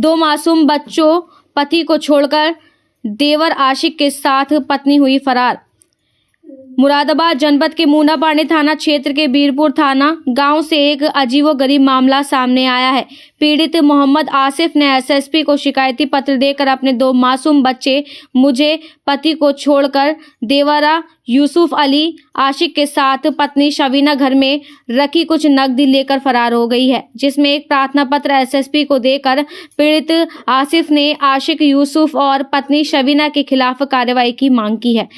दो मासूम बच्चों, पति को छोड़कर देवर आशिक के साथ पत्नी हुई फरार। मुरादाबाद जनपद के मूनापानी थाना क्षेत्र के बीरपुर थाना गांव से एक अजीबोगरीब मामला सामने आया है। पीड़ित मोहम्मद आसिफ ने एसएसपी को शिकायती पत्र देकर अपने दो मासूम बच्चे मुझे पति को छोड़कर देवरा यूसुफ अली आशिक के साथ पत्नी शबीना घर में रखी कुछ नकदी लेकर फरार हो गई है, जिसमें एक प्रार्थना पत्र एसएसपी को देकर पीड़ित आसिफ ने आशिक यूसुफ और पत्नी शबीना के खिलाफ कार्रवाई की मांग की है,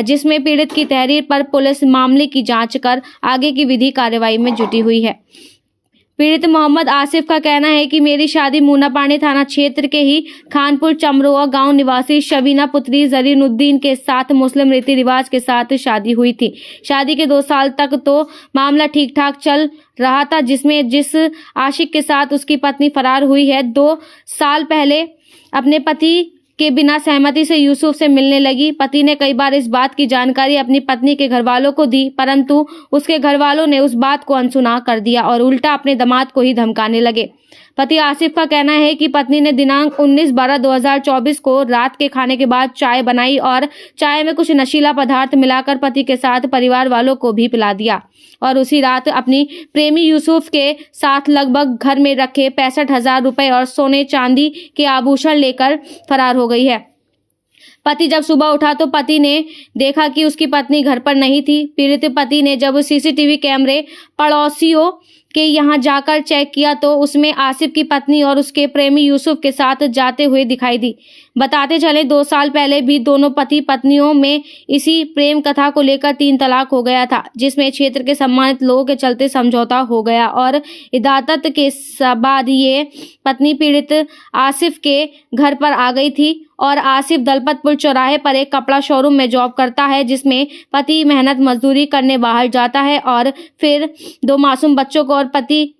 जिसमें पीड़ित की तहरीर पर पुलिस मामले की जांच कर आगे की विधि कार्रवाई में जुटी हुई है। पीड़ित मोहम्मद आसिफ का कहना है कि मेरी शादी मूनापानी थाना क्षेत्र के ही खानपुर चमरोआ गांव निवासी शबीना पुत्री जरीनुद्दीन के साथ मुस्लिम रीति रिवाज के साथ शादी हुई थी। शादी के 2 साल तक तो मामला ठीक ठाक चल रहा था, जिसमें जिस आशिक के साथ उसकी पत्नी फरार हुई है 2 साल पहले अपने पति के बिना सहमति से यूसुफ से मिलने लगी। पति ने कई बार इस बात की जानकारी अपनी पत्नी के घरवालों को दी, परंतु उसके घरवालों ने उस बात को अनसुना कर दिया और उल्टा अपने दामाद को ही धमकाने लगे। पति आसिफ का कहना है कि पत्नी ने दिनांक 19/12/2024 को रात के खाने के बाद चाय बनाई और चाय में कुछ नशीला पदार्थ मिलाकर पति के साथ परिवार वालों को भी पिला दिया और उसी रात अपनी प्रेमी यूसुफ के साथ लगभग घर में रखे 65,000 रुपए और सोने चांदी के आभूषण लेकर फरार हो गई है। पति जब सुबह उठा तो पति ने देखा कि उसकी पत्नी घर पर नहीं थी। पीड़ित पति ने जब सीसीटीवी कैमरे पड़ोसियों के यहाँ जाकर चेक किया तो उसमें आसिफ की पत्नी और उसके प्रेमी यूसुफ के साथ जाते हुए दिखाई दी। बताते चले 2 साल पहले भी दोनों पति पत्नियों में इसी प्रेम कथा को लेकर 3 तलाक हो गया था, जिसमें क्षेत्र के सम्मानित लोगों के चलते समझौता हो गया और इदादत के बाद ये पत्नी पीड़ित आसिफ के घर पर आ गई थी और आसिफ दलपतपुर चौराहे पर एक कपड़ा शोरूम में जॉब करता है, जिसमें पति मेहनत मजदूरी करने बाहर जाता है और फिर 2 मासूम बच्चों को और पति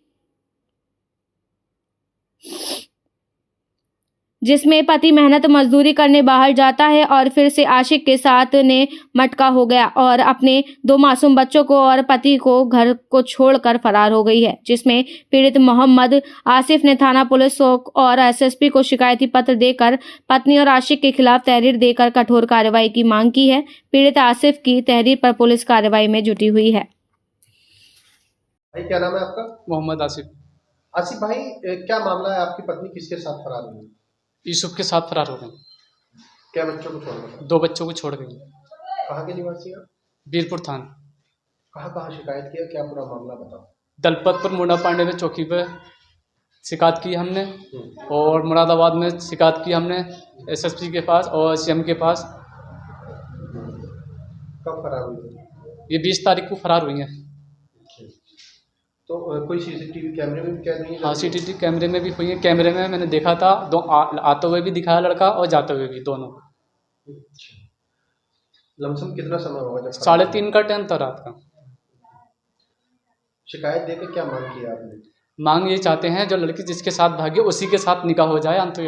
जिसमें पति मेहनत मजदूरी करने बाहर जाता है और फिर से आशिक के साथ ने मटका हो गया और अपने 2 मासूम बच्चों को और पति को घर को छोड़कर फरार हो गई है, जिसमें पीड़ित मोहम्मद आसिफ ने थाना पुलिस और एसएसपी को शिकायती पत्र देकर पत्नी और आशिक के खिलाफ तहरीर देकर कठोर कार्रवाई की मांग की है। पीड़ित आसिफ की तहरीर पर पुलिस कार्रवाई में जुटी हुई है। भाई क्या नाम है आपका? मोहम्मद आसिफ। आसिफ भाई, क्या मामला है? आपकी पत्नी किसके साथ फरार हुई? यूसुफ के साथ फरार हो गए। क्या बच्चों को छोड़कर? 2 बच्चों को छोड़ गई। कहाँ के निवासी हैं? बीरपुर थाना। कहाँ शिकायत किया? क्या पूरा मामला बताओ। दलपतपुर मूनापानी में चौकी पे शिकायत की हमने और मुरादाबाद में शिकायत की हमने एसएसपी के पास और सीएम के पास। कब फरार हुई? ये 20 तारीख को फरार हुई हैं। तो कोई सीसीटीवी कैमरे में भी कैद नहीं है? हाँ, सीसीटीवी कैमरे में भी हुई है। कैमरे में मैंने देखा था, आते हुए भी दिखाया लड़का और जाते हुए भी, दोनों। लमसम कितना समय होगा जब? 3:30 का टाइम था रात का। शिकायत देकर क्या मांग की आपने? मांग ये चाहते हैं जो लड़की जिसके साथ भागी उसी के साथ निकाह हो जाए, अंत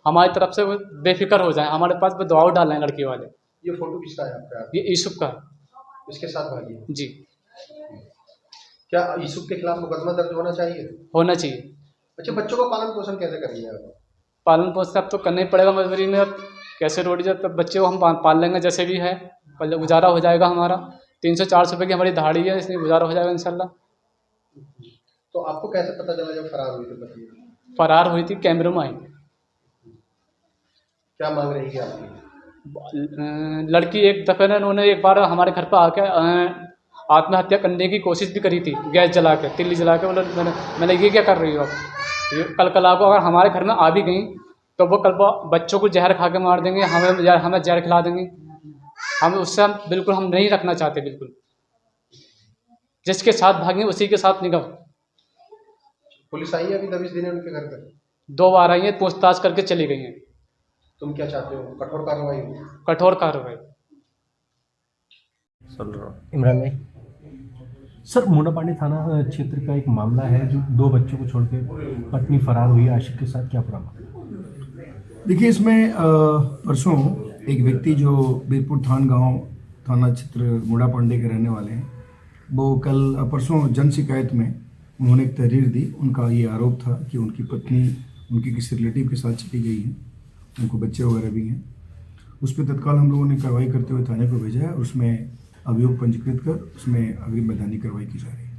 हमारी तरफ से वो बेफिक्र हो जाए। हमारे पास वो दबाव डाल रहे हैं लड़की वाले। ये फोटो किसका है आपका? ये यूसुफ का। इसके साथ भागी है? जी। क्या यूसुफ के खिलाफ मुकदमा दर्ज होना चाहिए? होना चाहिए। अच्छा, बच्चों का पालन पोषण कैसे करिए आप? पालन पोषण अब तो करना ही पड़ेगा मजबूरी में। अब कैसे रोटी जब तब बच्चे को हम पाल लेंगे, जैसे भी है पहले गुजारा हो जाएगा हमारा। 300-400 रुपये की हमारी दहाड़ी है, इसलिए गुजारा हो जाएगा इंशाल्लाह। तो आपको कैसे पता चला जब फरार हुई थी पत्नी? फरार हुई थी, कैमरों में आई। क्या मांग रही है आपकी? लड़की एक दफ़े ने उन्होंने एक बार हमारे घर पर आकर आत्महत्या करने की कोशिश भी करी थी, गैस जला के, तिल्ली जला के। मैंने ये क्या कर रही हो आप? ये कल आपको अगर हमारे घर में आ भी गई तो वो कल बच्चों को जहर खा के मार देंगे, हमें जहर खिला देंगे। हम उससे बिल्कुल हम नहीं रखना चाहते। बिल्कुल जिसके साथ भागें उसी के साथ निकाह। पुलिस आई है अभी दबिश देने उनके घर पर? 2 बार आई है, पूछताछ करके चली गई हैं। तुम क्या चाहते हो? कठोर कार्रवाई हो? कठोर कार्रवाई। इमरान भाई सर, मूनापानी थाना क्षेत्र का एक मामला है जो 2 बच्चों को छोड़ के पत्नी फरार हुई आशिक के साथ, क्या पूरा मामला? देखिए, इसमें परसों एक व्यक्ति जो बीरपुर थाना क्षेत्र मूनापानी के रहने वाले हैं, वो कल परसों जन शिकायत में उन्होंने एक तहरीर दी। उनका ये आरोप था कि उनकी पत्नी उनके किसी रिलेटिव के साथ चली गई हैं, उनको बच्चे वगैरह भी हैं। उस पर तत्काल हम लोगों ने कार्रवाई करते हुए थाने को भेजा है और उसमें अभियोग पंजीकृत कर उसमें अग्रिम वैधानिक कार्रवाई की जा रही है।